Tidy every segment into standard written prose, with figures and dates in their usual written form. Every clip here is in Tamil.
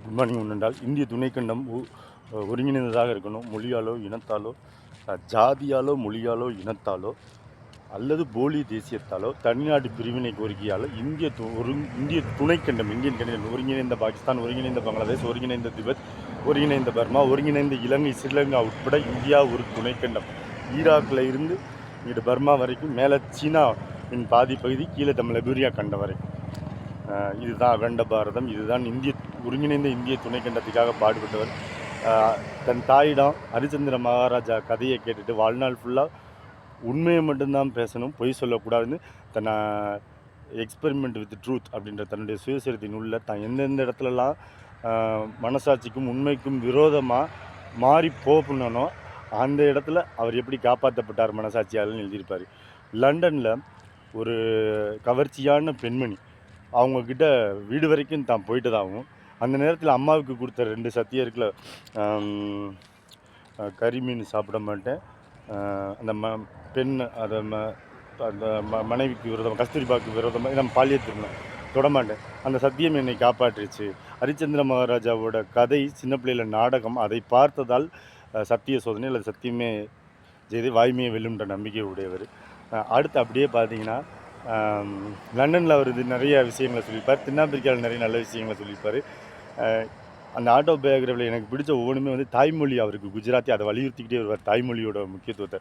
குட் மார்னிங் ஒன்றால் இந்திய துணைக்கண்டம் ஒருங்கிணைந்ததாக இருக்கணும். மொழியாலோ இனத்தாலோ ஜாதியாலோ மொழியாலோ இனத்தாலோ அல்லது போலி தேசியத்தாலோ தனிநாடு பிரிவினை கோரிக்கையாலோ இந்திய துணைக்கண்டம் இந்தியன் கண்டம் ஒருங்கிணைந்த பாகிஸ்தான், ஒருங்கிணைந்த பங்களாதேஷ், ஒருங்கிணைந்த திபெத், ஒருங்கிணைந்த பர்மா, ஒருங்கிணைந்த இலங்கை, ஸ்ரீலங்கா உட்பட இந்தியா ஒரு துணைக்கண்டம். ஈராக்கில் இருந்து இங்கிட்டு பர்மா வரைக்கும், மேலே சீனாவின் பாதி பகுதி, கீழே லெபூரியா கண்டம் வரைக்கும். இதுதான் அகண்ட பாரதம். இதுதான் ஒருங்கிணைந்த இந்திய துணைக்கண்டத்துக்காக பாடுபட்டவர். தன் தாயிடம் ஹரிச்சந்திர மகாராஜா கதையை கேட்டுட்டு வாழ்நாள் ஃபுல்லாக உண்மையை மட்டும்தான் பேசணும், பொய் சொல்லக்கூடாதுன்னு தன்னை எக்ஸ்பெரிமெண்ட் வித் ட்ரூத் அப்படின்ற தன்னுடைய சுயசரித்தின் உள்ள தான் எந்தெந்த இடத்துலலாம் மனசாட்சிக்கும் உண்மைக்கும் விரோதமாக மாறி போகணுன்னோ அந்த இடத்துல அவர் எப்படி காப்பாற்றப்பட்டார் மனசாட்சியாளன்னு எழுதியிருப்பார். லண்டனில் ஒரு கவர்ச்சியான பெண்மணி அவங்கக்கிட்ட வீடு வரைக்கும் தான் போயிட்டதாகவும், அந்த நேரத்தில் அம்மாவுக்கு கொடுத்த 2 சத்தியம் இருக்குல்ல, கறி மீன் சாப்பிட மாட்டேன், அந்த பெண் அதை அந்த மனைவிக்கு விரோதமாக, கஸ்தூரிபாவுக்கு விரோதமாக நம்ம பாலியல் திருமணம் தொடமாட்டேன், அந்த சத்தியம் என்னை காப்பாற்றிச்சு. ஹரிச்சந்திர மகாராஜாவோட கதை சின்ன பிள்ளையில் நாடகம், அதை பார்த்ததால் சத்திய சோதனை அல்லது சத்தியமே செய்து வாய்மையை வெல்லுன்ற நம்பிக்கை உடையவர். அடுத்து அப்படியே பார்த்தீங்கன்னா லண்டனில் அவர் இது நிறைய விஷயங்களை சொல்லியிருப்பார். தென்னாப்பிரிக்காவில் நிறைய நல்ல விஷயங்களை சொல்லியிருப்பார். அந்த ஆட்டோபயோகிராஃபியில் எனக்கு பிடிச்ச ஒவ்வொன்றுமே தாய்மொழி, அவருக்கு குஜராத்தி, அதை வலியுறுத்திக்கிட்டே வருவார், தாய்மொழியோட முக்கியத்துவத்தை.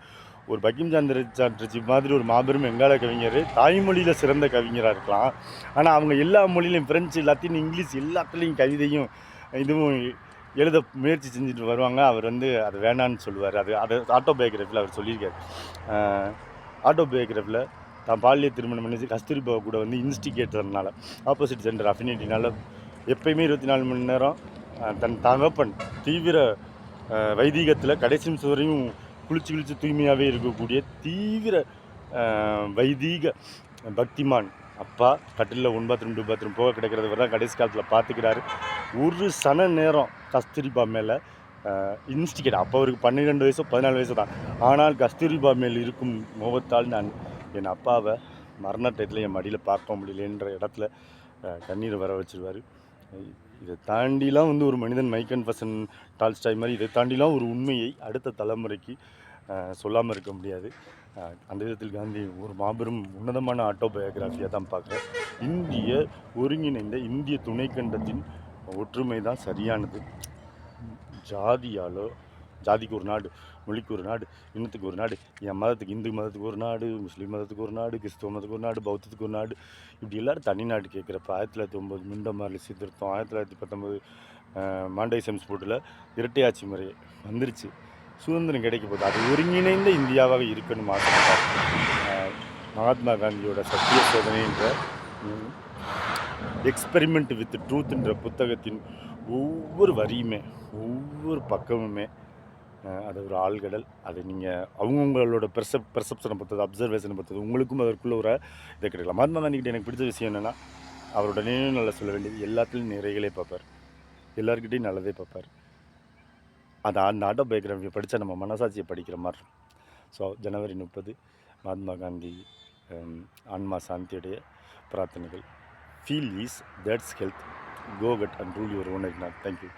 ஒரு பங்கிம் சந்திர சாட்டர்ஜி மாதிரி ஒரு மாபெரும் வெங்காள கவிஞர் தாய்மொழியில் சிறந்த கவிஞராக இருக்கலாம். ஆனால் அவங்க எல்லா மொழியிலையும், ஃப்ரெஞ்சு, லத்தீன், இங்கிலீஷ் எல்லாத்துலேயும் கவிதையும் இதுவும் எழுத முயற்சி செஞ்சுட்டு வருவாங்க. அவர் அதை வேணான்னு சொல்லுவார். அதை ஆட்டோபயோகிராஃபியில் அவர் சொல்லியிருக்கார். ஆட்டோபயோகிராஃபியில் தான் பாலிய திருமணம் பண்ணி கஸ்தூரிபாவை கூட இன்ஸ்டிகேட்டர்னால, ஆப்போசிட் ஜெண்டர் அஃபினிட்டினால எப்பயுமே 24 மணி நேரம் தன் தகப்பன் தீவிர வைதீகத்தில் கடைசி வரையும் குளிச்சு தூய்மையாகவே இருக்கக்கூடிய தீவிர வைதீக பக்திமான் அப்பா கட்டிலில் 1 பாத்ரூம் 2 பாத்ரூம் போக கிடைக்கிறது வரை தான் கடைசி காலத்தில் பார்த்துக்கிறாரு. ஒரு சன நேரம் கஸ்தூரிபா மேலே இன்ஸ்டிகேட், அப்போ அவருக்கு 12 வயசோ 14 வயசு தான். ஆனால் கஸ்தூரிபா மேல் இருக்கும் மோகத்தால் நான் என் அப்பாவை மரண டயத்தில் என் மடியில் பார்க்க முடியலன்ற இடத்துல கண்ணீரை வர வச்சுருவார். இதை தாண்டிலாம் ஒரு மனிதன் மைக்கன் டால்ஸ்டாய் மாதிரி இதை தாண்டிலாம் ஒரு உண்மையை அடுத்த தலைமுறைக்கு சொல்லாமல் இருக்க முடியாது. அந்த விதத்தில் காந்தி ஒரு மாபெரும் உன்னதமான ஆட்டோபயோகிராஃபியாக தான் பார்க்குறேன். ஒருங்கிணைந்த இந்திய துணைக்கண்டத்தின் ஒற்றுமை தான் சரியானது. ஜாதிக்கு ஒரு நாடு, மொழிக்கு ஒரு நாடு, இனத்துக்கு ஒரு நாடு, என் மதத்துக்கு, இந்து மதத்துக்கு ஒரு நாடு, முஸ்லீம் மதத்துக்கு ஒரு நாடு, கிறிஸ்தவ மதத்துக்கு ஒரு நாடு, பௌத்தத்துக்கு ஒரு நாடு, இப்படி எல்லோரும் தனிநாடு கேட்குறப்ப 1909 மிண்டமார்லி சீர்திருத்தம், 1919 மாண்டை செம்ஸ்போர்ட்டில் இரட்டையாட்சி முறை வந்துருச்சு. சுதந்திரம் கிடைக்க போகுது. அது ஒருங்கிணைந்த இந்தியாவாக இருக்கணும் ஆசைப்பட்டார். மகாத்மா காந்தியோட சத்திய சோதனைன்ற எக்ஸ்பெரிமெண்ட் வித் ட்ரூத்ன்ற புத்தகத்தின் ஒவ்வொரு வரியுமே, ஒவ்வொரு பக்கமுமே அது ஒரு ஆழ்கடல். அதை நீங்கள் அவங்கவுங்களோட பெர்செப்ஷனை பொறுத்தது, அப்சர்வேஷனை பொறுத்தது, உங்களுக்கும் அதற்குள்ள ஒரு இதை கிடைக்கலாம். மகாத்மா காந்திக்கிட்ட எனக்கு பிடிச்ச விஷயம் என்னென்னா, அவரோட நினைவு நல்லா சொல்ல வேண்டியது, எல்லாத்துலேயும் நிறைகளே பார்ப்பார், எல்லாருக்கிட்டையும் நல்லதே பார்ப்பார். அந்த ஆட்டோபயோகிராஃபியை படித்தா நம்ம மனசாட்சியை படிக்கிற மாதிரி இருக்கும். ஸோ ஜனவரி 30 மகாத்மா காந்தி ஆன்மா சாந்தியுடைய பிரார்த்தனைகள். Feel ease, that's health, go get and rule your own. Thank you.